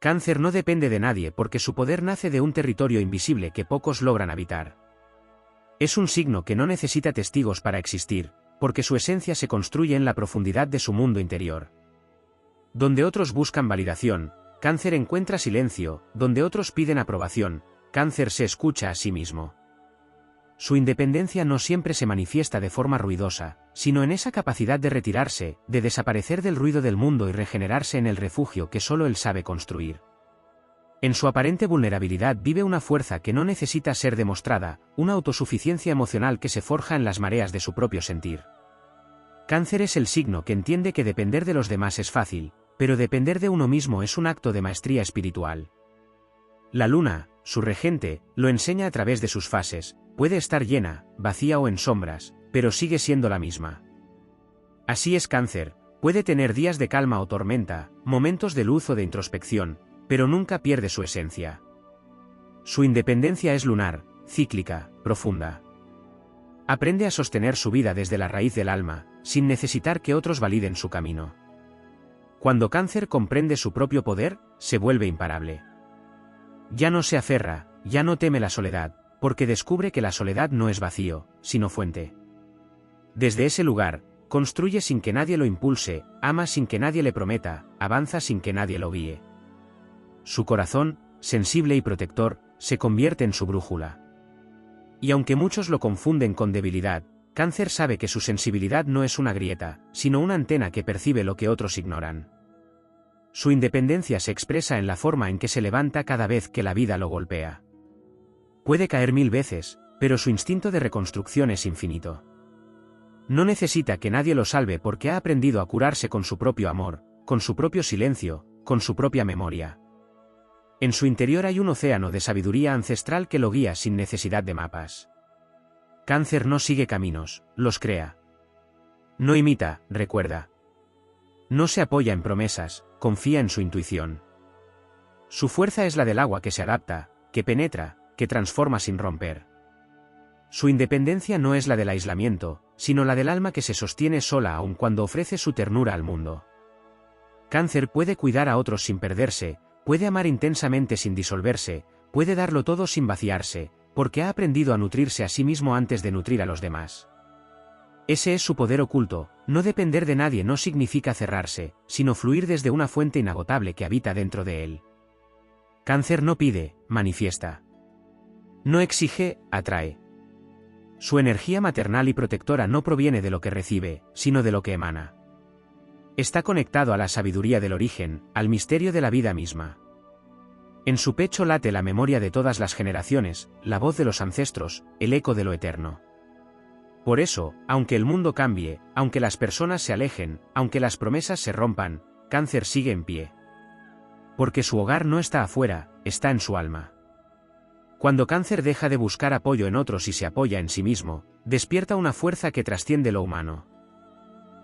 Cáncer no depende de nadie porque su poder nace de un territorio invisible que pocos logran habitar. Es un signo que no necesita testigos para existir, porque su esencia se construye en la profundidad de su mundo interior. Donde otros buscan validación, Cáncer encuentra silencio, donde otros piden aprobación, Cáncer se escucha a sí mismo. Su independencia no siempre se manifiesta de forma ruidosa, sino en esa capacidad de retirarse, de desaparecer del ruido del mundo y regenerarse en el refugio que solo él sabe construir. En su aparente vulnerabilidad vive una fuerza que no necesita ser demostrada, una autosuficiencia emocional que se forja en las mareas de su propio sentir. Cáncer es el signo que entiende que depender de los demás es fácil, pero depender de uno mismo es un acto de maestría espiritual. La luna, su regente, lo enseña a través de sus fases. Puede estar llena, vacía o en sombras, pero sigue siendo la misma. Así es Cáncer, puede tener días de calma o tormenta, momentos de luz o de introspección, pero nunca pierde su esencia. Su independencia es lunar, cíclica, profunda. Aprende a sostener su vida desde la raíz del alma, sin necesitar que otros validen su camino. Cuando Cáncer comprende su propio poder, se vuelve imparable. Ya no se aferra, ya no teme la soledad, porque descubre que la soledad no es vacío, sino fuente. Desde ese lugar, construye sin que nadie lo impulse, ama sin que nadie le prometa, avanza sin que nadie lo guíe. Su corazón, sensible y protector, se convierte en su brújula. Y aunque muchos lo confunden con debilidad, Cáncer sabe que su sensibilidad no es una grieta, sino una antena que percibe lo que otros ignoran. Su independencia se expresa en la forma en que se levanta cada vez que la vida lo golpea. Puede caer 1000 veces, pero su instinto de reconstrucción es infinito. No necesita que nadie lo salve porque ha aprendido a curarse con su propio amor, con su propio silencio, con su propia memoria. En su interior hay un océano de sabiduría ancestral que lo guía sin necesidad de mapas. Cáncer no sigue caminos, los crea. No imita, recuerda. No se apoya en promesas, confía en su intuición. Su fuerza es la del agua que se adapta, que penetra, que transforma sin romper. Su independencia no es la del aislamiento, sino la del alma que se sostiene sola aun cuando ofrece su ternura al mundo. Cáncer puede cuidar a otros sin perderse, puede amar intensamente sin disolverse, puede darlo todo sin vaciarse, porque ha aprendido a nutrirse a sí mismo antes de nutrir a los demás. Ese es su poder oculto, no depender de nadie no significa cerrarse, sino fluir desde una fuente inagotable que habita dentro de él. Cáncer no pide, manifiesta. No exige, atrae. Su energía maternal y protectora no proviene de lo que recibe, sino de lo que emana. Está conectado a la sabiduría del origen, al misterio de la vida misma. En su pecho late la memoria de todas las generaciones, la voz de los ancestros, el eco de lo eterno. Por eso, aunque el mundo cambie, aunque las personas se alejen, aunque las promesas se rompan, Cáncer sigue en pie. Porque su hogar no está afuera, está en su alma. Cuando Cáncer deja de buscar apoyo en otros y se apoya en sí mismo, despierta una fuerza que trasciende lo humano.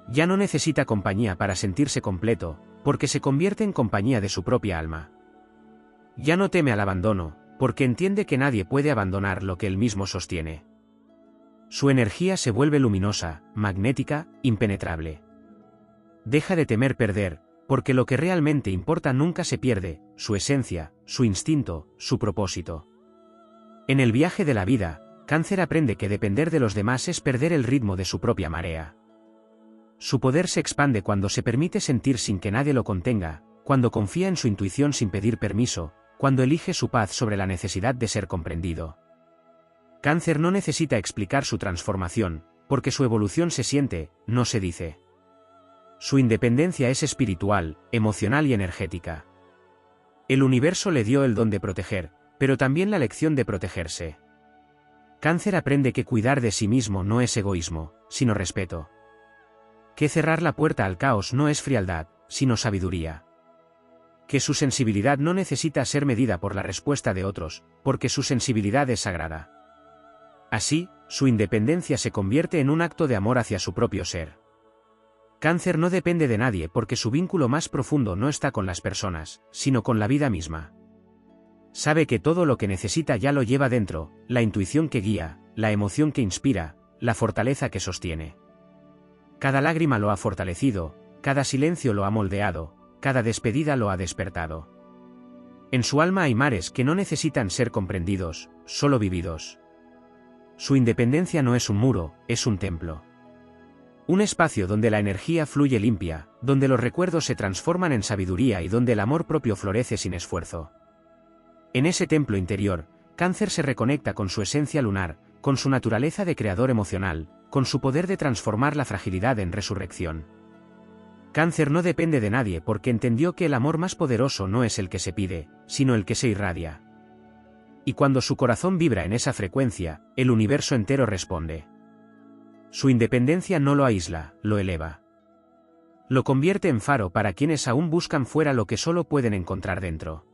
Ya no necesita compañía para sentirse completo, porque se convierte en compañía de su propia alma. Ya no teme al abandono, porque entiende que nadie puede abandonar lo que él mismo sostiene. Su energía se vuelve luminosa, magnética, impenetrable. Deja de temer perder, porque lo que realmente importa nunca se pierde, su esencia, su instinto, su propósito. En el viaje de la vida, Cáncer aprende que depender de los demás es perder el ritmo de su propia marea. Su poder se expande cuando se permite sentir sin que nadie lo contenga, cuando confía en su intuición sin pedir permiso, cuando elige su paz sobre la necesidad de ser comprendido. Cáncer no necesita explicar su transformación, porque su evolución se siente, no se dice. Su independencia es espiritual, emocional y energética. El universo le dio el don de proteger, pero también la lección de protegerse. Cáncer aprende que cuidar de sí mismo no es egoísmo, sino respeto. Que cerrar la puerta al caos no es frialdad, sino sabiduría. Que su sensibilidad no necesita ser medida por la respuesta de otros, porque su sensibilidad es sagrada. Así, su independencia se convierte en un acto de amor hacia su propio ser. Cáncer no depende de nadie porque su vínculo más profundo no está con las personas, sino con la vida misma. Sabe que todo lo que necesita ya lo lleva dentro, la intuición que guía, la emoción que inspira, la fortaleza que sostiene. Cada lágrima lo ha fortalecido, cada silencio lo ha moldeado, cada despedida lo ha despertado. En su alma hay mares que no necesitan ser comprendidos, solo vividos. Su independencia no es un muro, es un templo. Un espacio donde la energía fluye limpia, donde los recuerdos se transforman en sabiduría y donde el amor propio florece sin esfuerzo. En ese templo interior, Cáncer se reconecta con su esencia lunar, con su naturaleza de creador emocional, con su poder de transformar la fragilidad en resurrección. Cáncer no depende de nadie porque entendió que el amor más poderoso no es el que se pide, sino el que se irradia. Y cuando su corazón vibra en esa frecuencia, el universo entero responde. Su independencia no lo aísla, lo eleva. Lo convierte en faro para quienes aún buscan fuera lo que solo pueden encontrar dentro.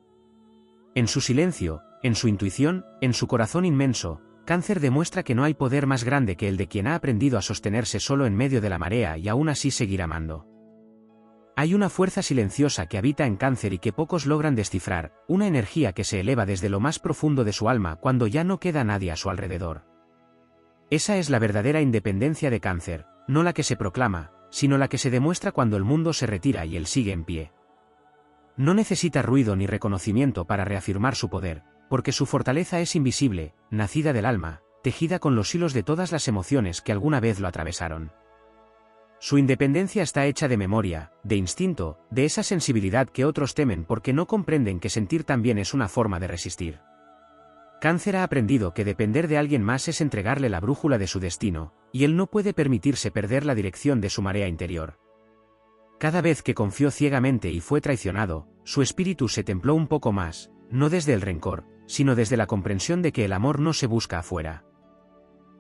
En su silencio, en su intuición, en su corazón inmenso, Cáncer demuestra que no hay poder más grande que el de quien ha aprendido a sostenerse solo en medio de la marea y aún así seguir amando. Hay una fuerza silenciosa que habita en Cáncer y que pocos logran descifrar, una energía que se eleva desde lo más profundo de su alma cuando ya no queda nadie a su alrededor. Esa es la verdadera independencia de Cáncer, no la que se proclama, sino la que se demuestra cuando el mundo se retira y él sigue en pie. No necesita ruido ni reconocimiento para reafirmar su poder, porque su fortaleza es invisible, nacida del alma, tejida con los hilos de todas las emociones que alguna vez lo atravesaron. Su independencia está hecha de memoria, de instinto, de esa sensibilidad que otros temen porque no comprenden que sentir también es una forma de resistir. Cáncer ha aprendido que depender de alguien más es entregarle la brújula de su destino, y él no puede permitirse perder la dirección de su marea interior. Cada vez que confió ciegamente y fue traicionado, su espíritu se templó un poco más, no desde el rencor, sino desde la comprensión de que el amor no se busca afuera.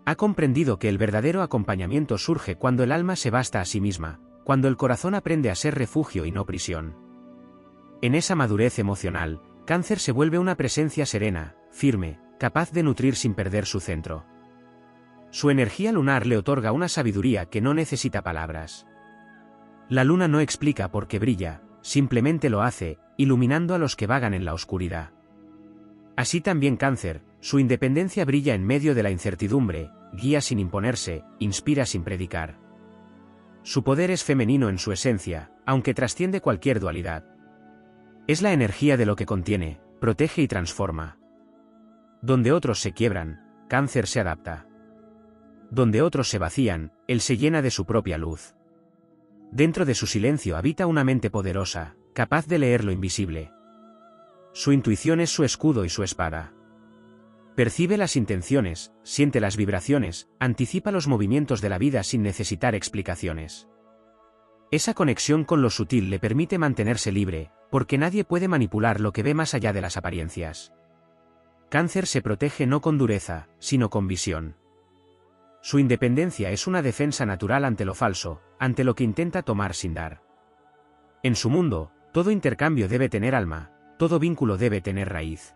Ha comprendido que el verdadero acompañamiento surge cuando el alma se basta a sí misma, cuando el corazón aprende a ser refugio y no prisión. En esa madurez emocional, Cáncer se vuelve una presencia serena, firme, capaz de nutrir sin perder su centro. Su energía lunar le otorga una sabiduría que no necesita palabras. La luna no explica por qué brilla, simplemente lo hace, iluminando a los que vagan en la oscuridad. Así también Cáncer, su independencia brilla en medio de la incertidumbre, guía sin imponerse, inspira sin predicar. Su poder es femenino en su esencia, aunque trasciende cualquier dualidad. Es la energía de lo que contiene, protege y transforma. Donde otros se quiebran, Cáncer se adapta. Donde otros se vacían, él se llena de su propia luz. Dentro de su silencio habita una mente poderosa, capaz de leer lo invisible. Su intuición es su escudo y su espada. Percibe las intenciones, siente las vibraciones, anticipa los movimientos de la vida sin necesitar explicaciones. Esa conexión con lo sutil le permite mantenerse libre, porque nadie puede manipular lo que ve más allá de las apariencias. Cáncer se protege no con dureza, sino con visión. Su independencia es una defensa natural ante lo falso, ante lo que intenta tomar sin dar. En su mundo, todo intercambio debe tener alma, todo vínculo debe tener raíz.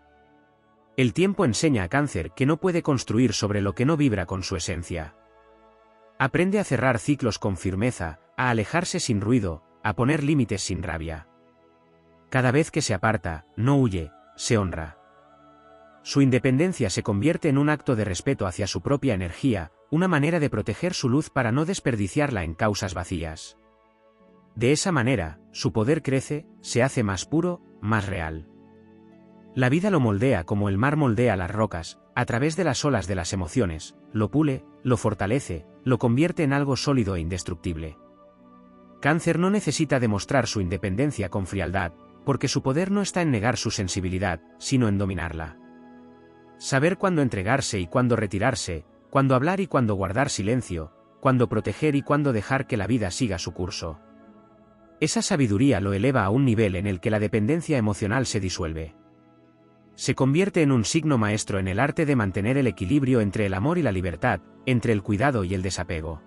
El tiempo enseña a Cáncer que no puede construir sobre lo que no vibra con su esencia. Aprende a cerrar ciclos con firmeza, a alejarse sin ruido, a poner límites sin rabia. Cada vez que se aparta, no huye, se honra. Su independencia se convierte en un acto de respeto hacia su propia energía, una manera de proteger su luz para no desperdiciarla en causas vacías. De esa manera, su poder crece, se hace más puro, más real. La vida lo moldea como el mar moldea las rocas, a través de las olas de las emociones, lo pule, lo fortalece, lo convierte en algo sólido e indestructible. Cáncer no necesita demostrar su independencia con frialdad, porque su poder no está en negar su sensibilidad, sino en dominarla. Saber cuándo entregarse y cuándo retirarse, cuándo hablar y cuándo guardar silencio, cuándo proteger y cuándo dejar que la vida siga su curso. Esa sabiduría lo eleva a un nivel en el que la dependencia emocional se disuelve. Se convierte en un signo maestro en el arte de mantener el equilibrio entre el amor y la libertad, entre el cuidado y el desapego.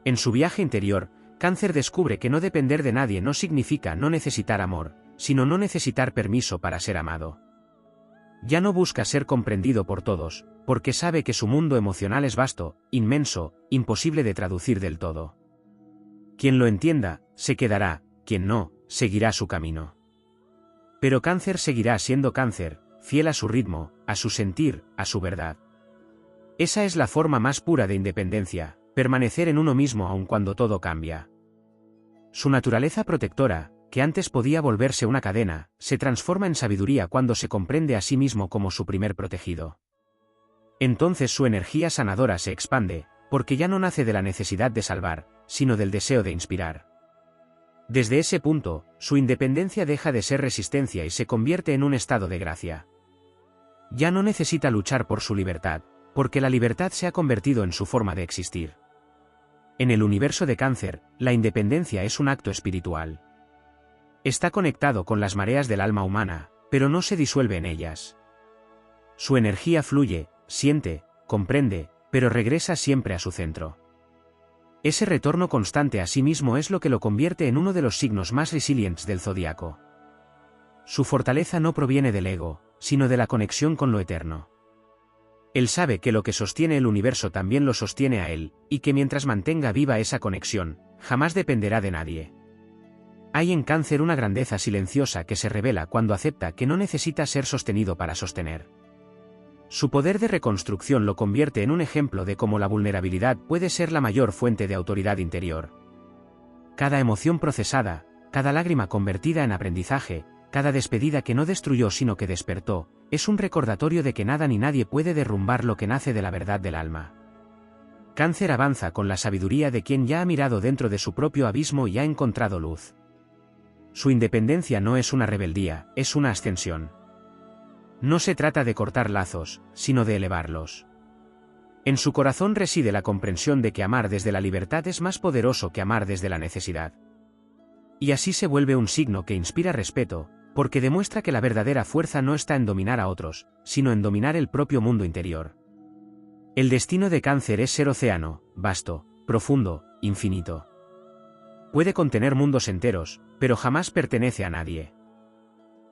En su viaje interior, Cáncer descubre que no depender de nadie no significa no necesitar amor, sino no necesitar permiso para ser amado. Ya no busca ser comprendido por todos, porque sabe que su mundo emocional es vasto, inmenso, imposible de traducir del todo. Quien lo entienda, se quedará, quien no, seguirá su camino. Pero Cáncer seguirá siendo Cáncer, fiel a su ritmo, a su sentir, a su verdad. Esa es la forma más pura de independencia, permanecer en uno mismo aun cuando todo cambia. Su naturaleza protectora, que antes podía volverse una cadena, se transforma en sabiduría cuando se comprende a sí mismo como su primer protegido. Entonces su energía sanadora se expande, porque ya no nace de la necesidad de salvar, sino del deseo de inspirar. Desde ese punto, su independencia deja de ser resistencia y se convierte en un estado de gracia. Ya no necesita luchar por su libertad, porque la libertad se ha convertido en su forma de existir. En el universo de Cáncer, la independencia es un acto espiritual. Está conectado con las mareas del alma humana, pero no se disuelve en ellas. Su energía fluye, siente, comprende, pero regresa siempre a su centro. Ese retorno constante a sí mismo es lo que lo convierte en uno de los signos más resilientes del zodiaco. Su fortaleza no proviene del ego, sino de la conexión con lo eterno. Él sabe que lo que sostiene el universo también lo sostiene a él, y que mientras mantenga viva esa conexión, jamás dependerá de nadie. Hay en Cáncer una grandeza silenciosa que se revela cuando acepta que no necesita ser sostenido para sostener. Su poder de reconstrucción lo convierte en un ejemplo de cómo la vulnerabilidad puede ser la mayor fuente de autoridad interior. Cada emoción procesada, cada lágrima convertida en aprendizaje, cada despedida que no destruyó sino que despertó, es un recordatorio de que nada ni nadie puede derrumbar lo que nace de la verdad del alma. Cáncer avanza con la sabiduría de quien ya ha mirado dentro de su propio abismo y ha encontrado luz. Su independencia no es una rebeldía, es una ascensión. No se trata de cortar lazos, sino de elevarlos. En su corazón reside la comprensión de que amar desde la libertad es más poderoso que amar desde la necesidad. Y así se vuelve un signo que inspira respeto, porque demuestra que la verdadera fuerza no está en dominar a otros, sino en dominar el propio mundo interior. El destino de Cáncer es ser océano, vasto, profundo, infinito. Puede contener mundos enteros, pero jamás pertenece a nadie.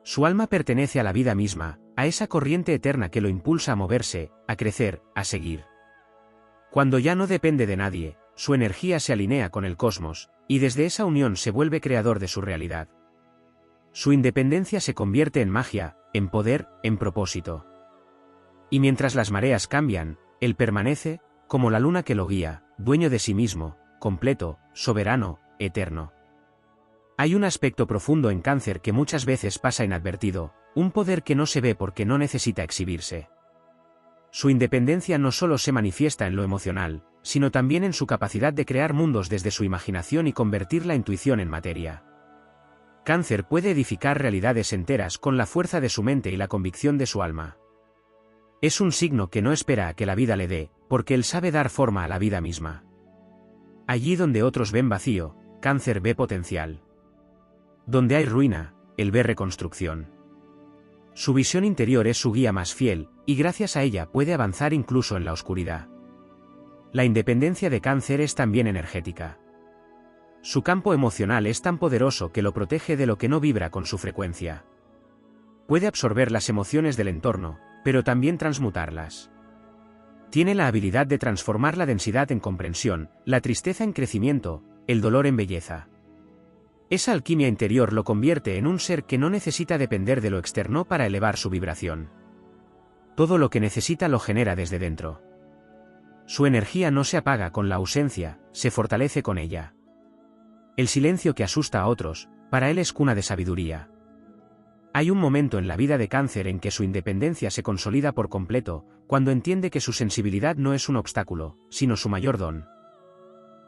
Su alma pertenece a la vida misma, a esa corriente eterna que lo impulsa a moverse, a crecer, a seguir. Cuando ya no depende de nadie, su energía se alinea con el cosmos, y desde esa unión se vuelve creador de su realidad. Su independencia se convierte en magia, en poder, en propósito. Y mientras las mareas cambian, él permanece, como la luna que lo guía, dueño de sí mismo, completo, soberano, eterno. Hay un aspecto profundo en Cáncer que muchas veces pasa inadvertido, un poder que no se ve porque no necesita exhibirse. Su independencia no solo se manifiesta en lo emocional, sino también en su capacidad de crear mundos desde su imaginación y convertir la intuición en materia. Cáncer puede edificar realidades enteras con la fuerza de su mente y la convicción de su alma. Es un signo que no espera a que la vida le dé, porque él sabe dar forma a la vida misma. Allí donde otros ven vacío, Cáncer ve potencial. Donde hay ruina, él ve reconstrucción. Su visión interior es su guía más fiel, y gracias a ella puede avanzar incluso en la oscuridad. La independencia de Cáncer es también energética. Su campo emocional es tan poderoso que lo protege de lo que no vibra con su frecuencia. Puede absorber las emociones del entorno, pero también transmutarlas. Tiene la habilidad de transformar la densidad en comprensión, la tristeza en crecimiento, el dolor en belleza. Esa alquimia interior lo convierte en un ser que no necesita depender de lo externo para elevar su vibración. Todo lo que necesita lo genera desde dentro. Su energía no se apaga con la ausencia, se fortalece con ella. El silencio que asusta a otros, para él es cuna de sabiduría. Hay un momento en la vida de Cáncer en que su independencia se consolida por completo, cuando entiende que su sensibilidad no es un obstáculo, sino su mayor don.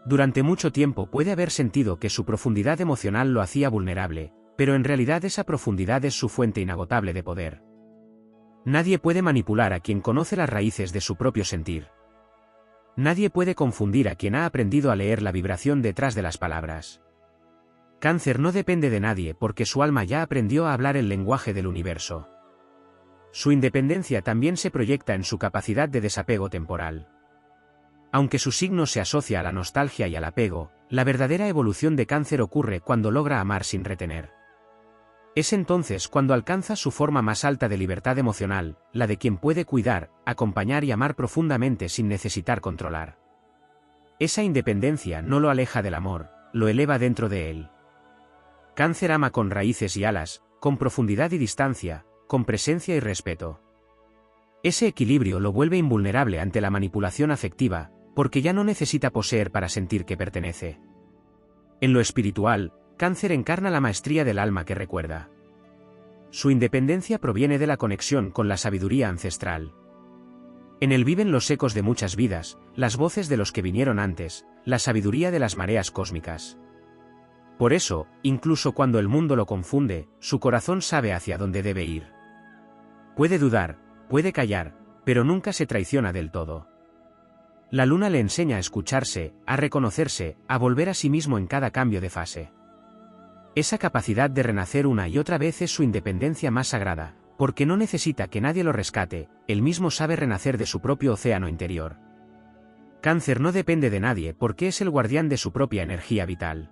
Durante mucho tiempo puede haber sentido que su profundidad emocional lo hacía vulnerable, pero en realidad esa profundidad es su fuente inagotable de poder. Nadie puede manipular a quien conoce las raíces de su propio sentir. Nadie puede confundir a quien ha aprendido a leer la vibración detrás de las palabras. Cáncer no depende de nadie porque su alma ya aprendió a hablar el lenguaje del universo. Su independencia también se proyecta en su capacidad de desapego temporal. Aunque su signo se asocia a la nostalgia y al apego, la verdadera evolución de Cáncer ocurre cuando logra amar sin retener. Es entonces cuando alcanza su forma más alta de libertad emocional, la de quien puede cuidar, acompañar y amar profundamente sin necesitar controlar. Esa independencia no lo aleja del amor, lo eleva dentro de él. Cáncer ama con raíces y alas, con profundidad y distancia, con presencia y respeto. Ese equilibrio lo vuelve invulnerable ante la manipulación afectiva, porque ya no necesita poseer para sentir que pertenece. En lo espiritual, Cáncer encarna la maestría del alma que recuerda. Su independencia proviene de la conexión con la sabiduría ancestral. En él viven los ecos de muchas vidas, las voces de los que vinieron antes, la sabiduría de las mareas cósmicas. Por eso, incluso cuando el mundo lo confunde, su corazón sabe hacia dónde debe ir. Puede dudar, puede callar, pero nunca se traiciona del todo. La luna le enseña a escucharse, a reconocerse, a volver a sí mismo en cada cambio de fase. Esa capacidad de renacer una y otra vez es su independencia más sagrada, porque no necesita que nadie lo rescate, él mismo sabe renacer de su propio océano interior. Cáncer no depende de nadie porque es el guardián de su propia energía vital.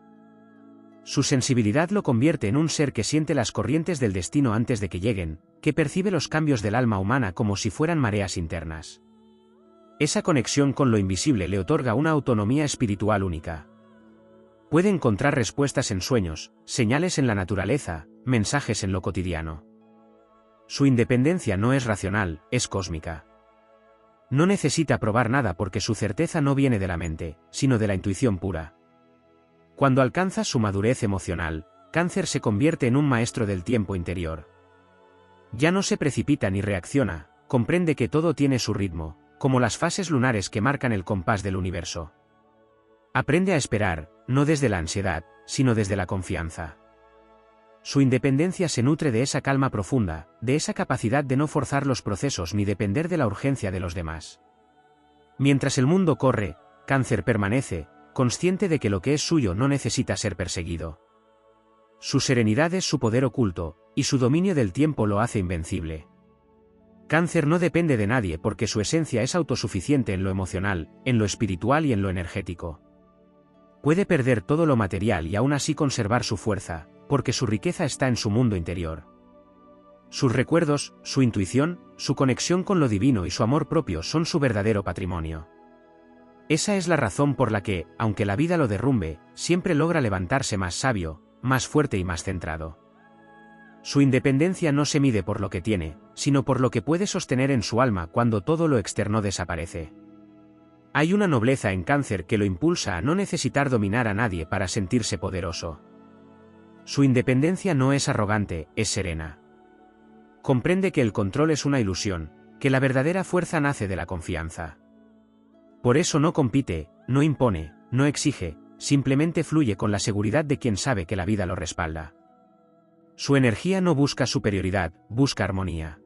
Su sensibilidad lo convierte en un ser que siente las corrientes del destino antes de que lleguen, que percibe los cambios del alma humana como si fueran mareas internas. Esa conexión con lo invisible le otorga una autonomía espiritual única. Puede encontrar respuestas en sueños, señales en la naturaleza, mensajes en lo cotidiano. Su independencia no es racional, es cósmica. No necesita probar nada porque su certeza no viene de la mente, sino de la intuición pura. Cuando alcanza su madurez emocional, Cáncer se convierte en un maestro del tiempo interior. Ya no se precipita ni reacciona, comprende que todo tiene su ritmo, como las fases lunares que marcan el compás del universo. Aprende a esperar, no desde la ansiedad, sino desde la confianza. Su independencia se nutre de esa calma profunda, de esa capacidad de no forzar los procesos ni depender de la urgencia de los demás. Mientras el mundo corre, Cáncer permanece, consciente de que lo que es suyo no necesita ser perseguido. Su serenidad es su poder oculto, y su dominio del tiempo lo hace invencible. Cáncer no depende de nadie porque su esencia es autosuficiente en lo emocional, en lo espiritual y en lo energético. Puede perder todo lo material y aún así conservar su fuerza, porque su riqueza está en su mundo interior. Sus recuerdos, su intuición, su conexión con lo divino y su amor propio son su verdadero patrimonio. Esa es la razón por la que, aunque la vida lo derrumbe, siempre logra levantarse más sabio, más fuerte y más centrado. Su independencia no se mide por lo que tiene, sino por lo que puede sostener en su alma cuando todo lo externo desaparece. Hay una nobleza en Cáncer que lo impulsa a no necesitar dominar a nadie para sentirse poderoso. Su independencia no es arrogante, es serena. Comprende que el control es una ilusión, que la verdadera fuerza nace de la confianza. Por eso no compite, no impone, no exige, simplemente fluye con la seguridad de quien sabe que la vida lo respalda. Su energía no busca superioridad, busca armonía.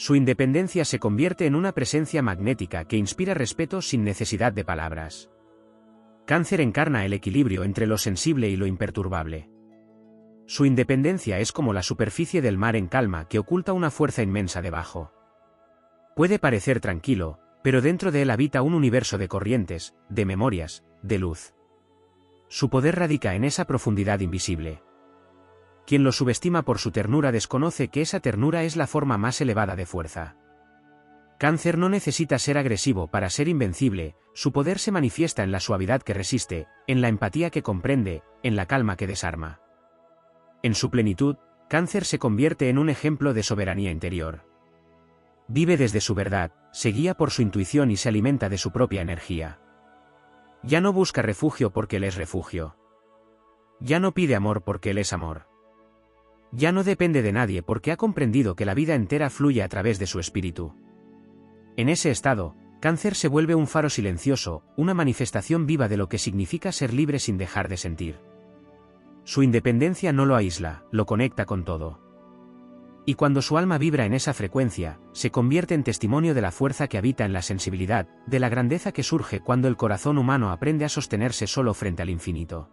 Su independencia se convierte en una presencia magnética que inspira respeto sin necesidad de palabras. Cáncer encarna el equilibrio entre lo sensible y lo imperturbable. Su independencia es como la superficie del mar en calma que oculta una fuerza inmensa debajo. Puede parecer tranquilo, pero dentro de él habita un universo de corrientes, de memorias, de luz. Su poder radica en esa profundidad invisible. Quien lo subestima por su ternura desconoce que esa ternura es la forma más elevada de fuerza. Cáncer no necesita ser agresivo para ser invencible, su poder se manifiesta en la suavidad que resiste, en la empatía que comprende, en la calma que desarma. En su plenitud, Cáncer se convierte en un ejemplo de soberanía interior. Vive desde su verdad, se guía por su intuición y se alimenta de su propia energía. Ya no busca refugio porque él es refugio. Ya no pide amor porque él es amor. Ya no depende de nadie porque ha comprendido que la vida entera fluye a través de su espíritu. En ese estado, Cáncer se vuelve un faro silencioso, una manifestación viva de lo que significa ser libre sin dejar de sentir. Su independencia no lo aísla, lo conecta con todo. Y cuando su alma vibra en esa frecuencia, se convierte en testimonio de la fuerza que habita en la sensibilidad, de la grandeza que surge cuando el corazón humano aprende a sostenerse solo frente al infinito.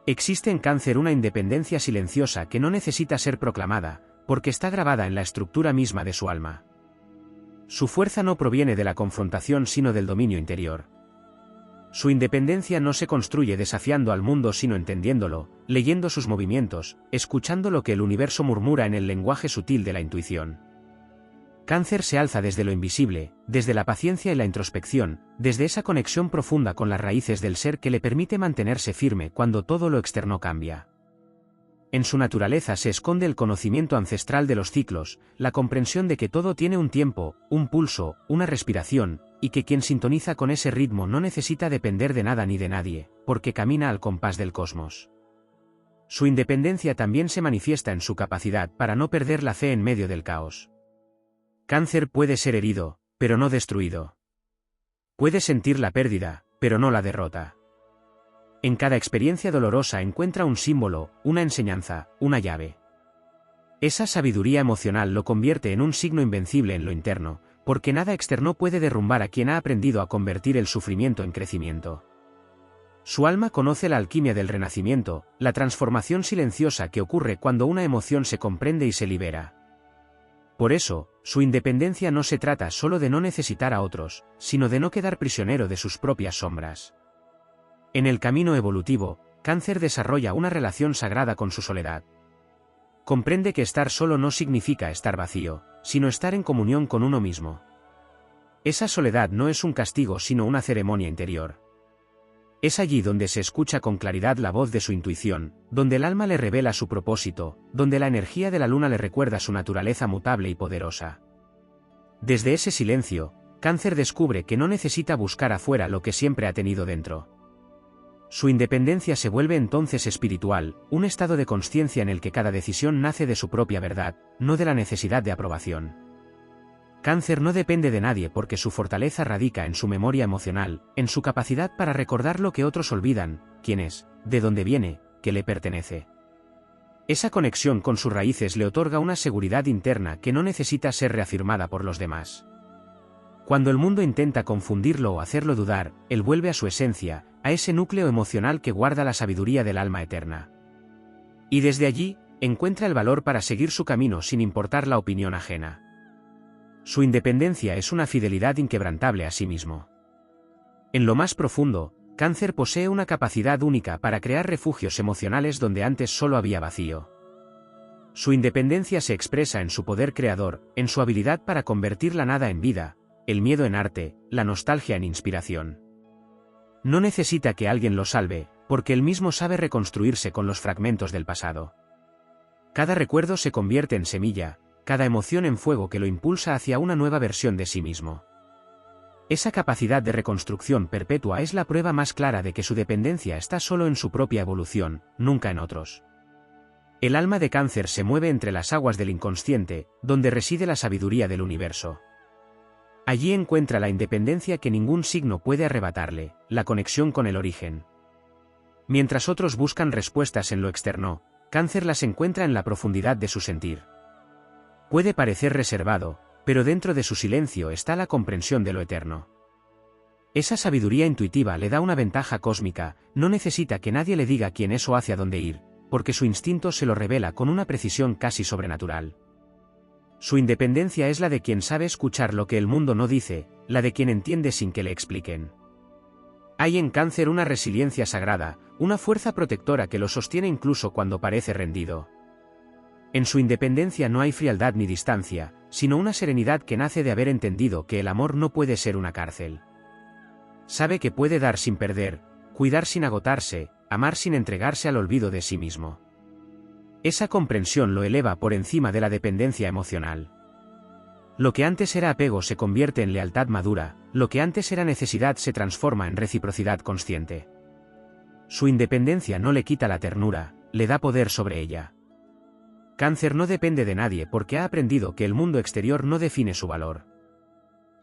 Existe en Cáncer una independencia silenciosa que no necesita ser proclamada, porque está grabada en la estructura misma de su alma. Su fuerza no proviene de la confrontación sino del dominio interior. Su independencia no se construye desafiando al mundo sino entendiéndolo, leyendo sus movimientos, escuchando lo que el universo murmura en el lenguaje sutil de la intuición. Cáncer se alza desde lo invisible, desde la paciencia y la introspección, desde esa conexión profunda con las raíces del ser que le permite mantenerse firme cuando todo lo externo cambia. En su naturaleza se esconde el conocimiento ancestral de los ciclos, la comprensión de que todo tiene un tiempo, un pulso, una respiración, y que quien sintoniza con ese ritmo no necesita depender de nada ni de nadie, porque camina al compás del cosmos. Su independencia también se manifiesta en su capacidad para no perder la fe en medio del caos. Cáncer puede ser herido, pero no destruido. Puede sentir la pérdida, pero no la derrota. En cada experiencia dolorosa encuentra un símbolo, una enseñanza, una llave. Esa sabiduría emocional lo convierte en un signo invencible en lo interno, porque nada externo puede derrumbar a quien ha aprendido a convertir el sufrimiento en crecimiento. Su alma conoce la alquimia del renacimiento, la transformación silenciosa que ocurre cuando una emoción se comprende y se libera. Por eso, su independencia no se trata solo de no necesitar a otros, sino de no quedar prisionero de sus propias sombras. En el camino evolutivo, Cáncer desarrolla una relación sagrada con su soledad. Comprende que estar solo no significa estar vacío, sino estar en comunión con uno mismo. Esa soledad no es un castigo sino una ceremonia interior. Es allí donde se escucha con claridad la voz de su intuición, donde el alma le revela su propósito, donde la energía de la luna le recuerda su naturaleza mutable y poderosa. Desde ese silencio, Cáncer descubre que no necesita buscar afuera lo que siempre ha tenido dentro. Su independencia se vuelve entonces espiritual, un estado de consciencia en el que cada decisión nace de su propia verdad, no de la necesidad de aprobación. Cáncer no depende de nadie porque su fortaleza radica en su memoria emocional, en su capacidad para recordar lo que otros olvidan, quién es, de dónde viene, qué le pertenece. Esa conexión con sus raíces le otorga una seguridad interna que no necesita ser reafirmada por los demás. Cuando el mundo intenta confundirlo o hacerlo dudar, él vuelve a su esencia, a ese núcleo emocional que guarda la sabiduría del alma eterna. Y desde allí, encuentra el valor para seguir su camino sin importar la opinión ajena. Su independencia es una fidelidad inquebrantable a sí mismo. En lo más profundo, Cáncer posee una capacidad única para crear refugios emocionales donde antes solo había vacío. Su independencia se expresa en su poder creador, en su habilidad para convertir la nada en vida, el miedo en arte, la nostalgia en inspiración. No necesita que alguien lo salve, porque él mismo sabe reconstruirse con los fragmentos del pasado. Cada recuerdo se convierte en semilla, cada emoción en fuego que lo impulsa hacia una nueva versión de sí mismo. Esa capacidad de reconstrucción perpetua es la prueba más clara de que su dependencia está solo en su propia evolución, nunca en otros. El alma de Cáncer se mueve entre las aguas del inconsciente, donde reside la sabiduría del universo. Allí encuentra la independencia que ningún signo puede arrebatarle, la conexión con el origen. Mientras otros buscan respuestas en lo externo, Cáncer las encuentra en la profundidad de su sentir. Puede parecer reservado, pero dentro de su silencio está la comprensión de lo eterno. Esa sabiduría intuitiva le da una ventaja cósmica, no necesita que nadie le diga quién es o hacia dónde ir, porque su instinto se lo revela con una precisión casi sobrenatural. Su independencia es la de quien sabe escuchar lo que el mundo no dice, la de quien entiende sin que le expliquen. Hay en Cáncer una resiliencia sagrada, una fuerza protectora que lo sostiene incluso cuando parece rendido. En su independencia no hay frialdad ni distancia, sino una serenidad que nace de haber entendido que el amor no puede ser una cárcel. Sabe que puede dar sin perder, cuidar sin agotarse, amar sin entregarse al olvido de sí mismo. Esa comprensión lo eleva por encima de la dependencia emocional. Lo que antes era apego se convierte en lealtad madura, lo que antes era necesidad se transforma en reciprocidad consciente. Su independencia no le quita la ternura, le da poder sobre ella. Cáncer no depende de nadie porque ha aprendido que el mundo exterior no define su valor.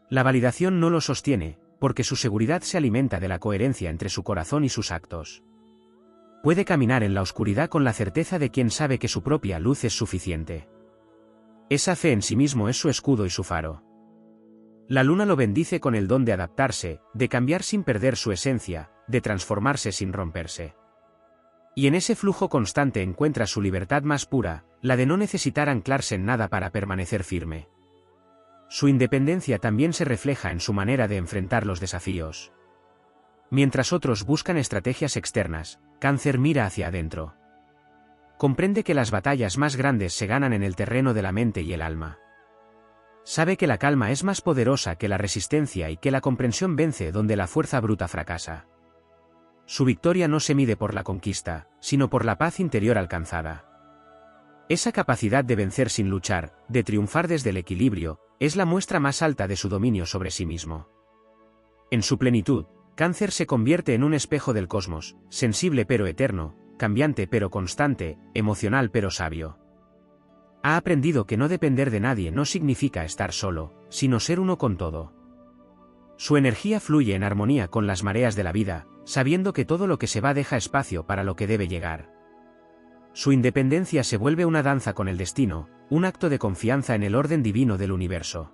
La validación no lo sostiene, porque su seguridad se alimenta de la coherencia entre su corazón y sus actos. Puede caminar en la oscuridad con la certeza de quien sabe que su propia luz es suficiente. Esa fe en sí mismo es su escudo y su faro. La luna lo bendice con el don de adaptarse, de cambiar sin perder su esencia, de transformarse sin romperse. Y en ese flujo constante encuentra su libertad más pura, la de no necesitar anclarse en nada para permanecer firme. Su independencia también se refleja en su manera de enfrentar los desafíos. Mientras otros buscan estrategias externas, Cáncer mira hacia adentro. Comprende que las batallas más grandes se ganan en el terreno de la mente y el alma. Sabe que la calma es más poderosa que la resistencia y que la comprensión vence donde la fuerza bruta fracasa. Su victoria no se mide por la conquista, sino por la paz interior alcanzada. Esa capacidad de vencer sin luchar, de triunfar desde el equilibrio, es la muestra más alta de su dominio sobre sí mismo. En su plenitud, Cáncer se convierte en un espejo del cosmos, sensible pero eterno, cambiante pero constante, emocional pero sabio. Ha aprendido que no depender de nadie no significa estar solo, sino ser uno con todo. Su energía fluye en armonía con las mareas de la vida, sabiendo que todo lo que se va deja espacio para lo que debe llegar. Su independencia se vuelve una danza con el destino, un acto de confianza en el orden divino del universo.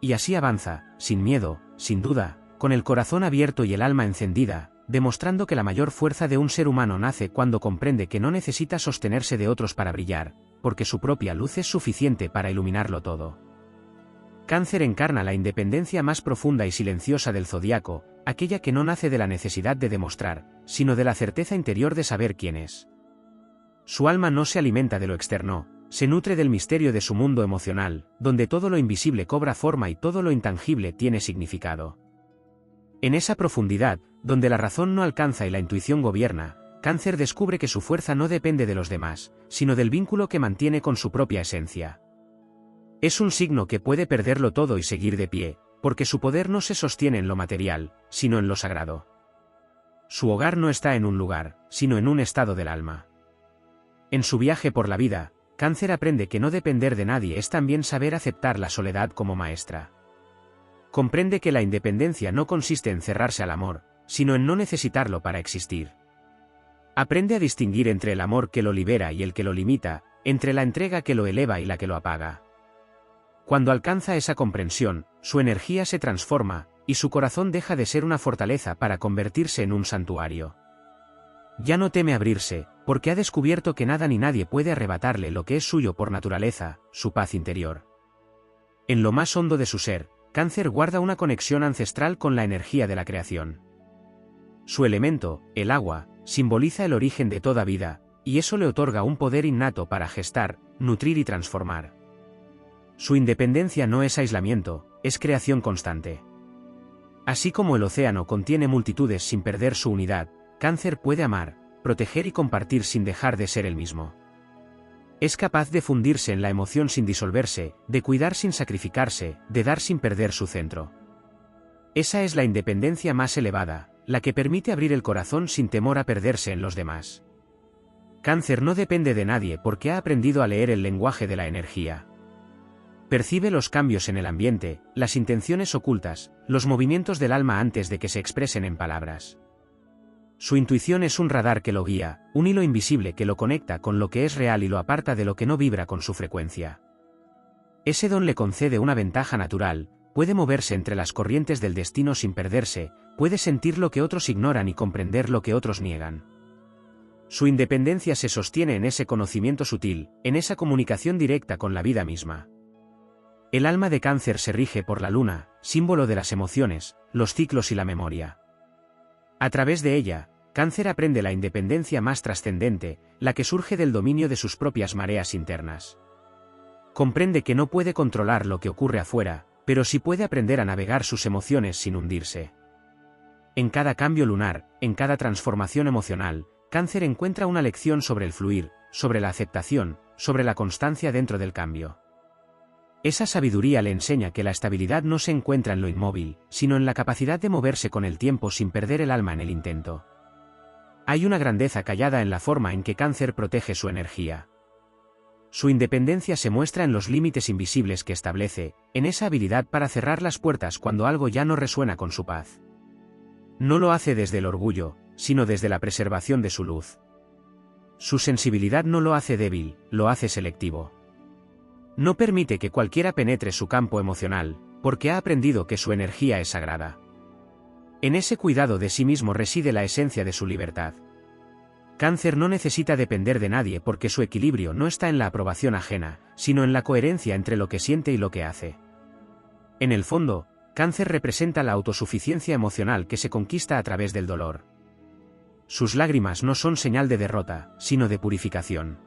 Y así avanza, sin miedo, sin duda, con el corazón abierto y el alma encendida, demostrando que la mayor fuerza de un ser humano nace cuando comprende que no necesita sostenerse de otros para brillar, porque su propia luz es suficiente para iluminarlo todo. Cáncer encarna la independencia más profunda y silenciosa del zodiaco, aquella que no nace de la necesidad de demostrar, sino de la certeza interior de saber quién es. Su alma no se alimenta de lo externo, se nutre del misterio de su mundo emocional, donde todo lo invisible cobra forma y todo lo intangible tiene significado. En esa profundidad, donde la razón no alcanza y la intuición gobierna, Cáncer descubre que su fuerza no depende de los demás, sino del vínculo que mantiene con su propia esencia. Es un signo que puede perderlo todo y seguir de pie, porque su poder no se sostiene en lo material, sino en lo sagrado. Su hogar no está en un lugar, sino en un estado del alma. En su viaje por la vida, Cáncer aprende que no depender de nadie es también saber aceptar la soledad como maestra. Comprende que la independencia no consiste en cerrarse al amor, sino en no necesitarlo para existir. Aprende a distinguir entre el amor que lo libera y el que lo limita, entre la entrega que lo eleva y la que lo apaga. Cuando alcanza esa comprensión, su energía se transforma, y su corazón deja de ser una fortaleza para convertirse en un santuario. Ya no teme abrirse, porque ha descubierto que nada ni nadie puede arrebatarle lo que es suyo por naturaleza, su paz interior. En lo más hondo de su ser, Cáncer guarda una conexión ancestral con la energía de la creación. Su elemento, el agua, simboliza el origen de toda vida, y eso le otorga un poder innato para gestar, nutrir y transformar. Su independencia no es aislamiento, es creación constante. Así como el océano contiene multitudes sin perder su unidad, Cáncer puede amar, proteger y compartir sin dejar de ser el mismo. Es capaz de fundirse en la emoción sin disolverse, de cuidar sin sacrificarse, de dar sin perder su centro. Esa es la independencia más elevada, la que permite abrir el corazón sin temor a perderse en los demás. Cáncer no depende de nadie porque ha aprendido a leer el lenguaje de la energía. Percibe los cambios en el ambiente, las intenciones ocultas, los movimientos del alma antes de que se expresen en palabras. Su intuición es un radar que lo guía, un hilo invisible que lo conecta con lo que es real y lo aparta de lo que no vibra con su frecuencia. Ese don le concede una ventaja natural, puede moverse entre las corrientes del destino sin perderse, puede sentir lo que otros ignoran y comprender lo que otros niegan. Su independencia se sostiene en ese conocimiento sutil, en esa comunicación directa con la vida misma. El alma de Cáncer se rige por la luna, símbolo de las emociones, los ciclos y la memoria. A través de ella, Cáncer aprende la independencia más trascendente, la que surge del dominio de sus propias mareas internas. Comprende que no puede controlar lo que ocurre afuera, pero sí puede aprender a navegar sus emociones sin hundirse. En cada cambio lunar, en cada transformación emocional, Cáncer encuentra una lección sobre el fluir, sobre la aceptación, sobre la constancia dentro del cambio. Esa sabiduría le enseña que la estabilidad no se encuentra en lo inmóvil, sino en la capacidad de moverse con el tiempo sin perder el alma en el intento. Hay una grandeza callada en la forma en que Cáncer protege su energía. Su independencia se muestra en los límites invisibles que establece, en esa habilidad para cerrar las puertas cuando algo ya no resuena con su paz. No lo hace desde el orgullo, sino desde la preservación de su luz. Su sensibilidad no lo hace débil, lo hace selectivo. No permite que cualquiera penetre su campo emocional, porque ha aprendido que su energía es sagrada. En ese cuidado de sí mismo reside la esencia de su libertad. Cáncer no necesita depender de nadie porque su equilibrio no está en la aprobación ajena, sino en la coherencia entre lo que siente y lo que hace. En el fondo, Cáncer representa la autosuficiencia emocional que se conquista a través del dolor. Sus lágrimas no son señal de derrota, sino de purificación.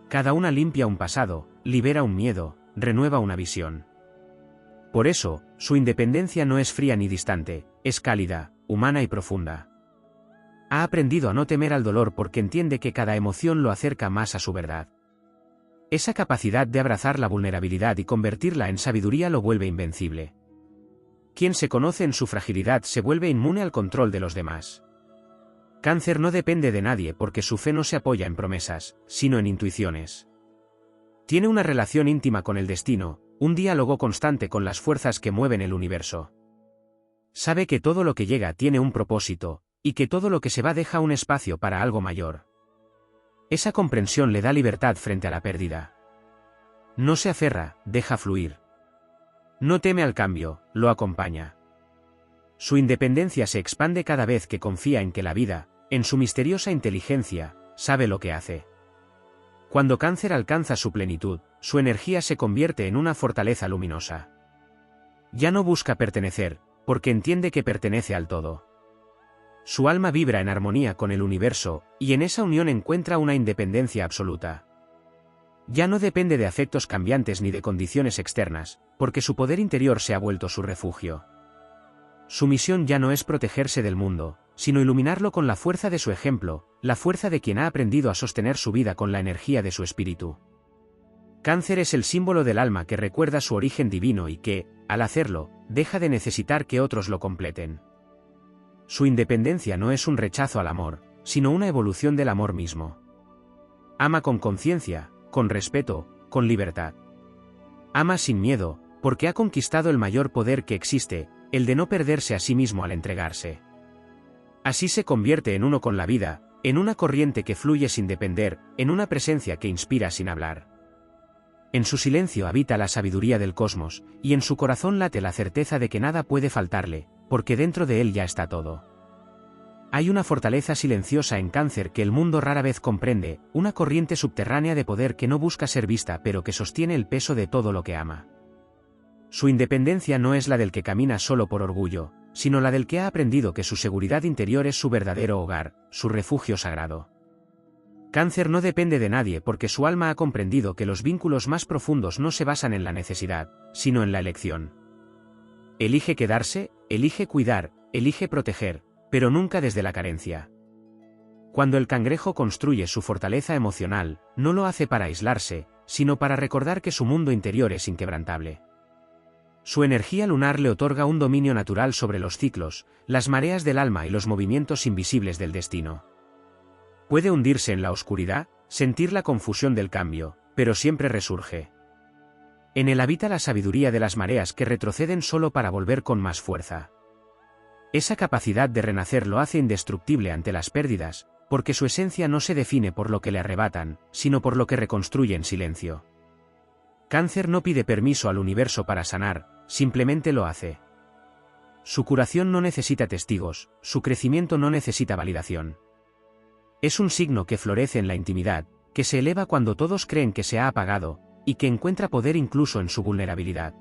Cada una limpia un pasado, libera un miedo, renueva una visión. Por eso, su independencia no es fría ni distante, es cálida, humana y profunda. Ha aprendido a no temer al dolor porque entiende que cada emoción lo acerca más a su verdad. Esa capacidad de abrazar la vulnerabilidad y convertirla en sabiduría lo vuelve invencible. Quien se conoce en su fragilidad se vuelve inmune al control de los demás. Cáncer no depende de nadie porque su fe no se apoya en promesas, sino en intuiciones. Tiene una relación íntima con el destino, un diálogo constante con las fuerzas que mueven el universo. Sabe que todo lo que llega tiene un propósito, y que todo lo que se va deja un espacio para algo mayor. Esa comprensión le da libertad frente a la pérdida. No se aferra, deja fluir. No teme al cambio, lo acompaña. Su independencia se expande cada vez que confía en que la vida, en su misteriosa inteligencia, sabe lo que hace. Cuando Cáncer alcanza su plenitud, su energía se convierte en una fortaleza luminosa. Ya no busca pertenecer, porque entiende que pertenece al todo. Su alma vibra en armonía con el universo, y en esa unión encuentra una independencia absoluta. Ya no depende de afectos cambiantes ni de condiciones externas, porque su poder interior se ha vuelto su refugio. Su misión ya no es protegerse del mundo, sino iluminarlo con la fuerza de su ejemplo, la fuerza de quien ha aprendido a sostener su vida con la energía de su espíritu. Cáncer es el símbolo del alma que recuerda su origen divino y que, al hacerlo, deja de necesitar que otros lo completen. Su independencia no es un rechazo al amor, sino una evolución del amor mismo. Ama con conciencia, con respeto, con libertad. Ama sin miedo, porque ha conquistado el mayor poder que existe, el de no perderse a sí mismo al entregarse. Así se convierte en uno con la vida, en una corriente que fluye sin depender, en una presencia que inspira sin hablar. En su silencio habita la sabiduría del cosmos, y en su corazón late la certeza de que nada puede faltarle, porque dentro de él ya está todo. Hay una fortaleza silenciosa en Cáncer que el mundo rara vez comprende, una corriente subterránea de poder que no busca ser vista pero que sostiene el peso de todo lo que ama. Su independencia no es la del que camina solo por orgullo, sino la del que ha aprendido que su seguridad interior es su verdadero hogar, su refugio sagrado. Cáncer no depende de nadie porque su alma ha comprendido que los vínculos más profundos no se basan en la necesidad, sino en la elección. Elige quedarse, elige cuidar, elige proteger, pero nunca desde la carencia. Cuando el cangrejo construye su fortaleza emocional, no lo hace para aislarse, sino para recordar que su mundo interior es inquebrantable. Su energía lunar le otorga un dominio natural sobre los ciclos, las mareas del alma y los movimientos invisibles del destino. Puede hundirse en la oscuridad, sentir la confusión del cambio, pero siempre resurge. En él habita la sabiduría de las mareas que retroceden solo para volver con más fuerza. Esa capacidad de renacer lo hace indestructible ante las pérdidas, porque su esencia no se define por lo que le arrebatan, sino por lo que reconstruye en silencio. Cáncer no pide permiso al universo para sanar, simplemente lo hace. Su curación no necesita testigos, su crecimiento no necesita validación. Es un signo que florece en la intimidad, que se eleva cuando todos creen que se ha apagado, y que encuentra poder incluso en su vulnerabilidad.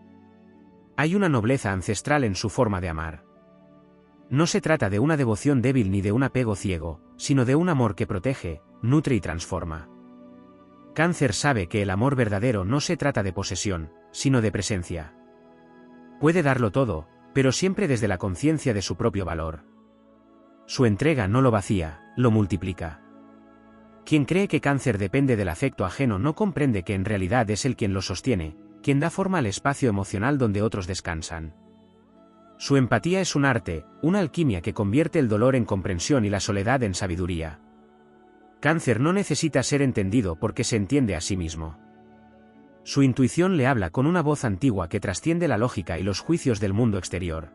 Hay una nobleza ancestral en su forma de amar. No se trata de una devoción débil ni de un apego ciego, sino de un amor que protege, nutre y transforma. Cáncer sabe que el amor verdadero no se trata de posesión, sino de presencia. Puede darlo todo, pero siempre desde la conciencia de su propio valor. Su entrega no lo vacía, lo multiplica. Quien cree que Cáncer depende del afecto ajeno no comprende que en realidad es él quien lo sostiene, quien da forma al espacio emocional donde otros descansan. Su empatía es un arte, una alquimia que convierte el dolor en comprensión y la soledad en sabiduría. Cáncer no necesita ser entendido porque se entiende a sí mismo. Su intuición le habla con una voz antigua que trasciende la lógica y los juicios del mundo exterior.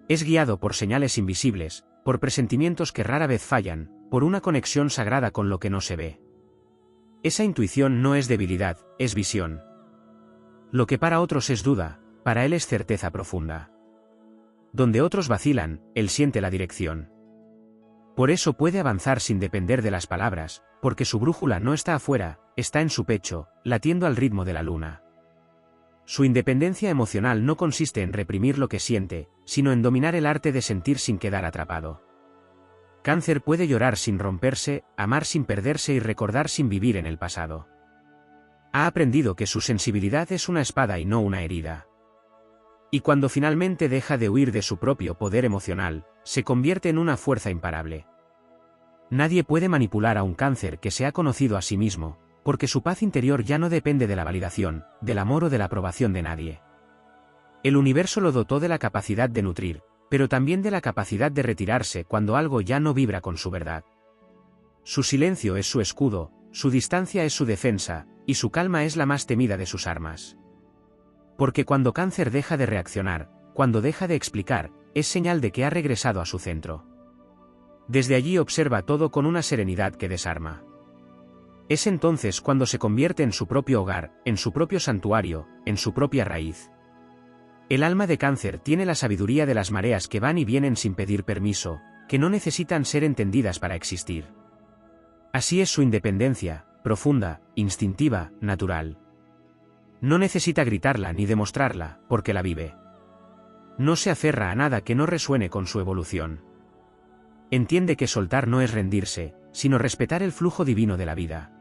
Es guiado por señales invisibles, por presentimientos que rara vez fallan, por una conexión sagrada con lo que no se ve. Esa intuición no es debilidad, es visión. Lo que para otros es duda, para él es certeza profunda. Donde otros vacilan, él siente la dirección. Por eso puede avanzar sin depender de las palabras, porque su brújula no está afuera, está en su pecho, latiendo al ritmo de la luna. Su independencia emocional no consiste en reprimir lo que siente, sino en dominar el arte de sentir sin quedar atrapado. Cáncer puede llorar sin romperse, amar sin perderse y recordar sin vivir en el pasado. Ha aprendido que su sensibilidad es una espada y no una herida. Y cuando finalmente deja de huir de su propio poder emocional, se convierte en una fuerza imparable. Nadie puede manipular a un Cáncer que se ha conocido a sí mismo, porque su paz interior ya no depende de la validación, del amor o de la aprobación de nadie. El universo lo dotó de la capacidad de nutrir, pero también de la capacidad de retirarse cuando algo ya no vibra con su verdad. Su silencio es su escudo, su distancia es su defensa, y su calma es la más temida de sus armas. Porque cuando Cáncer deja de reaccionar, cuando deja de explicar, es señal de que ha regresado a su centro. Desde allí observa todo con una serenidad que desarma. Es entonces cuando se convierte en su propio hogar, en su propio santuario, en su propia raíz. El alma de Cáncer tiene la sabiduría de las mareas que van y vienen sin pedir permiso, que no necesitan ser entendidas para existir. Así es su independencia, profunda, instintiva, natural. No necesita gritarla ni demostrarla, porque la vive. No se aferra a nada que no resuene con su evolución. Entiende que soltar no es rendirse, sino respetar el flujo divino de la vida.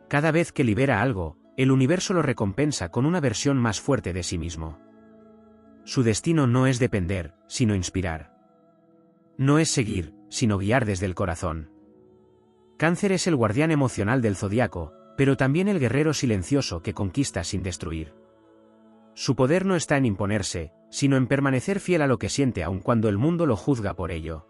Cada vez que libera algo, el universo lo recompensa con una versión más fuerte de sí mismo. Su destino no es depender, sino inspirar. No es seguir, sino guiar desde el corazón. Cáncer es el guardián emocional del zodiaco, pero también el guerrero silencioso que conquista sin destruir. Su poder no está en imponerse, sino en permanecer fiel a lo que siente aun cuando el mundo lo juzga por ello.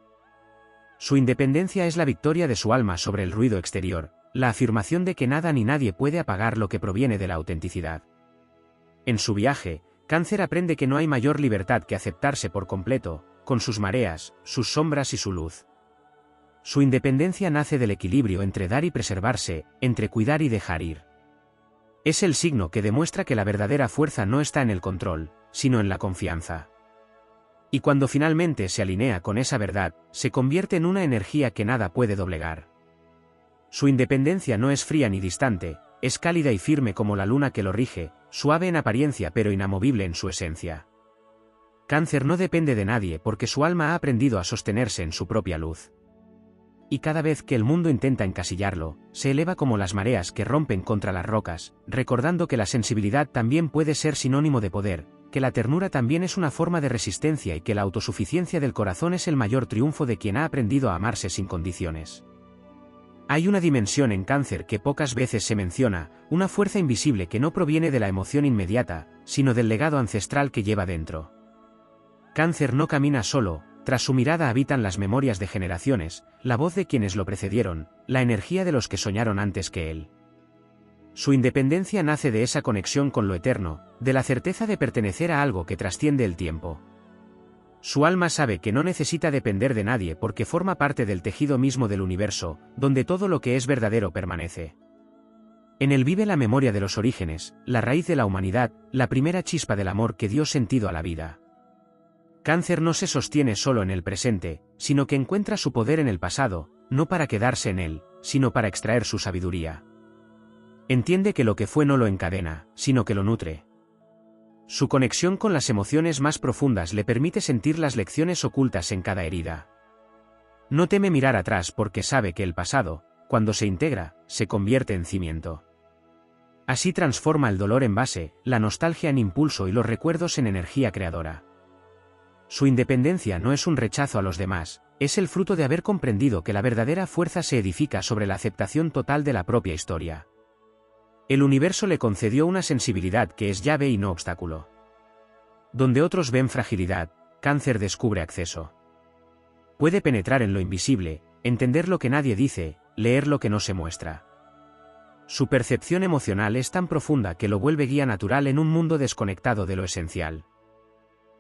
Su independencia es la victoria de su alma sobre el ruido exterior, la afirmación de que nada ni nadie puede apagar lo que proviene de la autenticidad. En su viaje, Cáncer aprende que no hay mayor libertad que aceptarse por completo, con sus mareas, sus sombras y su luz. Su independencia nace del equilibrio entre dar y preservarse, entre cuidar y dejar ir. Es el signo que demuestra que la verdadera fuerza no está en el control, sino en la confianza. Y cuando finalmente se alinea con esa verdad, se convierte en una energía que nada puede doblegar. Su independencia no es fría ni distante, es cálida y firme como la luna que lo rige, suave en apariencia pero inamovible en su esencia. Cáncer no depende de nadie porque su alma ha aprendido a sostenerse en su propia luz. Y cada vez que el mundo intenta encasillarlo, se eleva como las mareas que rompen contra las rocas, recordando que la sensibilidad también puede ser sinónimo de poder, que la ternura también es una forma de resistencia y que la autosuficiencia del corazón es el mayor triunfo de quien ha aprendido a amarse sin condiciones. Hay una dimensión en Cáncer que pocas veces se menciona, una fuerza invisible que no proviene de la emoción inmediata, sino del legado ancestral que lleva dentro. Cáncer no camina solo, tras su mirada habitan las memorias de generaciones, la voz de quienes lo precedieron, la energía de los que soñaron antes que él. Su independencia nace de esa conexión con lo eterno, de la certeza de pertenecer a algo que trasciende el tiempo. Su alma sabe que no necesita depender de nadie porque forma parte del tejido mismo del universo, donde todo lo que es verdadero permanece. En él vive la memoria de los orígenes, la raíz de la humanidad, la primera chispa del amor que dio sentido a la vida. Cáncer no se sostiene solo en el presente, sino que encuentra su poder en el pasado, no para quedarse en él, sino para extraer su sabiduría. Entiende que lo que fue no lo encadena, sino que lo nutre. Su conexión con las emociones más profundas le permite sentir las lecciones ocultas en cada herida. No teme mirar atrás porque sabe que el pasado, cuando se integra, se convierte en cimiento. Así transforma el dolor en base, la nostalgia en impulso y los recuerdos en energía creadora. Su independencia no es un rechazo a los demás, es el fruto de haber comprendido que la verdadera fuerza se edifica sobre la aceptación total de la propia historia. El universo le concedió una sensibilidad que es llave y no obstáculo. Donde otros ven fragilidad, Cáncer descubre acceso. Puede penetrar en lo invisible, entender lo que nadie dice, leer lo que no se muestra. Su percepción emocional es tan profunda que lo vuelve guía natural en un mundo desconectado de lo esencial.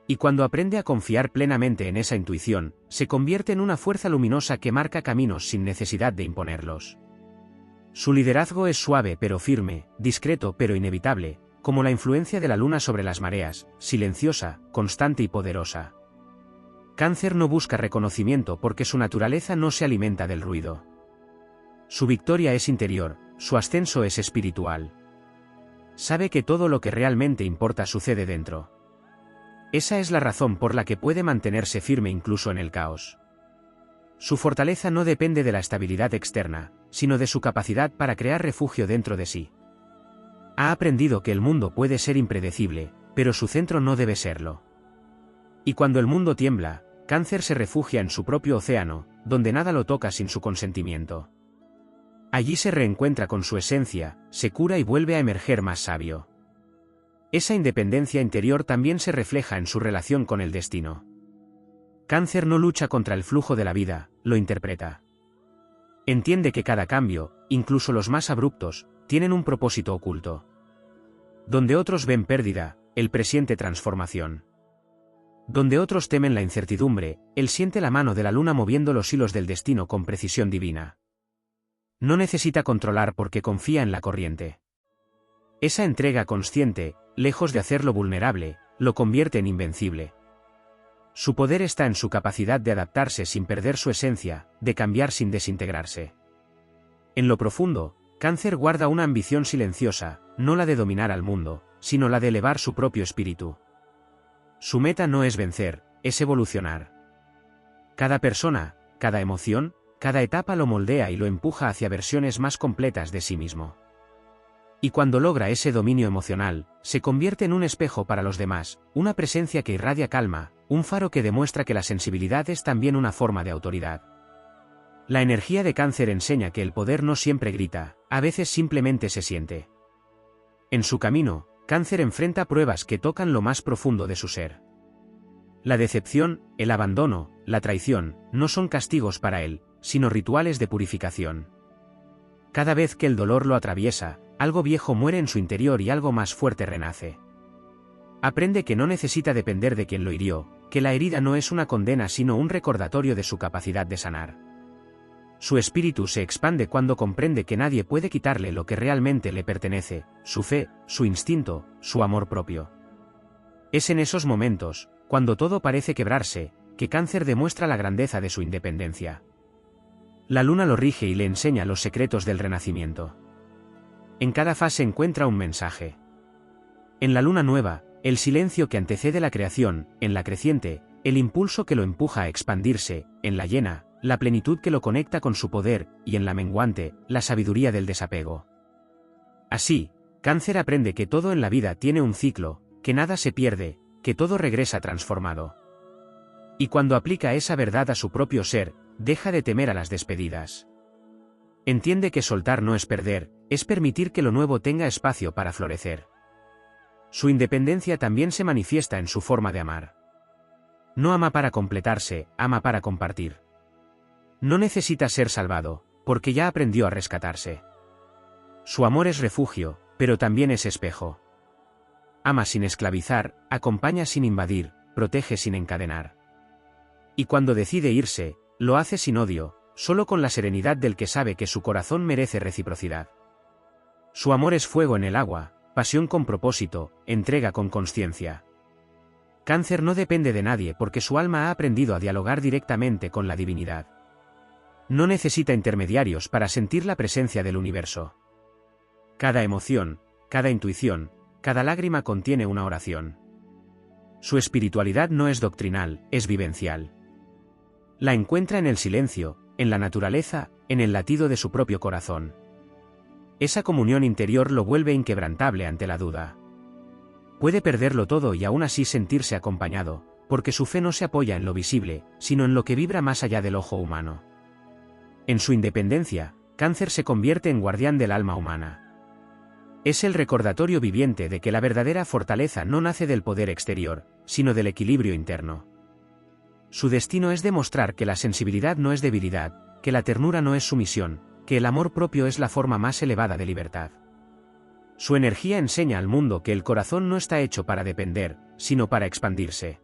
Y cuando aprende a confiar plenamente en esa intuición, se convierte en una fuerza luminosa que marca caminos sin necesidad de imponerlos. Su liderazgo es suave pero firme, discreto pero inevitable, como la influencia de la luna sobre las mareas, silenciosa, constante y poderosa. Cáncer no busca reconocimiento porque su naturaleza no se alimenta del ruido. Su victoria es interior, su ascenso es espiritual. Sabe que todo lo que realmente importa sucede dentro. Esa es la razón por la que puede mantenerse firme incluso en el caos. Su fortaleza no depende de la estabilidad externa, sino de su capacidad para crear refugio dentro de sí. Ha aprendido que el mundo puede ser impredecible, pero su centro no debe serlo. Y cuando el mundo tiembla, Cáncer se refugia en su propio océano, donde nada lo toca sin su consentimiento. Allí se reencuentra con su esencia, se cura y vuelve a emerger más sabio. Esa independencia interior también se refleja en su relación con el destino. Cáncer no lucha contra el flujo de la vida, lo interpreta. Entiende que cada cambio, incluso los más abruptos, tienen un propósito oculto. Donde otros ven pérdida, él presiente transformación. Donde otros temen la incertidumbre, él siente la mano de la luna moviendo los hilos del destino con precisión divina. No necesita controlar porque confía en la corriente. Esa entrega consciente, lejos de hacerlo vulnerable, lo convierte en invencible. Su poder está en su capacidad de adaptarse sin perder su esencia, de cambiar sin desintegrarse. En lo profundo, Cáncer guarda una ambición silenciosa, no la de dominar al mundo, sino la de elevar su propio espíritu. Su meta no es vencer, es evolucionar. Cada persona, cada emoción, cada etapa lo moldea y lo empuja hacia versiones más completas de sí mismo. Y cuando logra ese dominio emocional, se convierte en un espejo para los demás, una presencia que irradia calma, un faro que demuestra que la sensibilidad es también una forma de autoridad. La energía de Cáncer enseña que el poder no siempre grita, a veces simplemente se siente. En su camino, Cáncer enfrenta pruebas que tocan lo más profundo de su ser. La decepción, el abandono, la traición, no son castigos para él, sino rituales de purificación. Cada vez que el dolor lo atraviesa, algo viejo muere en su interior y algo más fuerte renace. Aprende que no necesita depender de quien lo hirió, que la herida no es una condena sino un recordatorio de su capacidad de sanar. Su espíritu se expande cuando comprende que nadie puede quitarle lo que realmente le pertenece, su fe, su instinto, su amor propio. Es en esos momentos, cuando todo parece quebrarse, que Cáncer demuestra la grandeza de su independencia. La luna lo rige y le enseña los secretos del renacimiento. En cada fase encuentra un mensaje. En la luna nueva, el silencio que antecede la creación; en la creciente, el impulso que lo empuja a expandirse; en la llena, la plenitud que lo conecta con su poder; y en la menguante, la sabiduría del desapego. Así, Cáncer aprende que todo en la vida tiene un ciclo, que nada se pierde, que todo regresa transformado. Y cuando aplica esa verdad a su propio ser, deja de temer a las despedidas. Entiende que soltar no es perder, es permitir que lo nuevo tenga espacio para florecer. Su independencia también se manifiesta en su forma de amar. No ama para completarse, ama para compartir. No necesita ser salvado, porque ya aprendió a rescatarse. Su amor es refugio, pero también es espejo. Ama sin esclavizar, acompaña sin invadir, protege sin encadenar. Y cuando decide irse, lo hace sin odio, solo con la serenidad del que sabe que su corazón merece reciprocidad. Su amor es fuego en el agua, pasión con propósito, entrega con consciencia. Cáncer no depende de nadie porque su alma ha aprendido a dialogar directamente con la divinidad. No necesita intermediarios para sentir la presencia del universo. Cada emoción, cada intuición, cada lágrima contiene una oración. Su espiritualidad no es doctrinal, es vivencial. La encuentra en el silencio, en la naturaleza, en el latido de su propio corazón. Esa comunión interior lo vuelve inquebrantable ante la duda. Puede perderlo todo y aún así sentirse acompañado, porque su fe no se apoya en lo visible, sino en lo que vibra más allá del ojo humano. En su independencia, Cáncer se convierte en guardián del alma humana. Es el recordatorio viviente de que la verdadera fortaleza no nace del poder exterior, sino del equilibrio interno. Su destino es demostrar que la sensibilidad no es debilidad, que la ternura no es sumisión, que el amor propio es la forma más elevada de libertad. Su energía enseña al mundo que el corazón no está hecho para depender, sino para expandirse.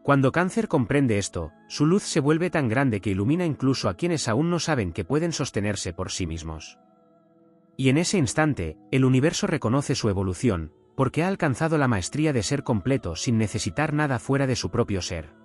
Cuando Cáncer comprende esto, su luz se vuelve tan grande que ilumina incluso a quienes aún no saben que pueden sostenerse por sí mismos. Y en ese instante, el universo reconoce su evolución, porque ha alcanzado la maestría de ser completo sin necesitar nada fuera de su propio ser.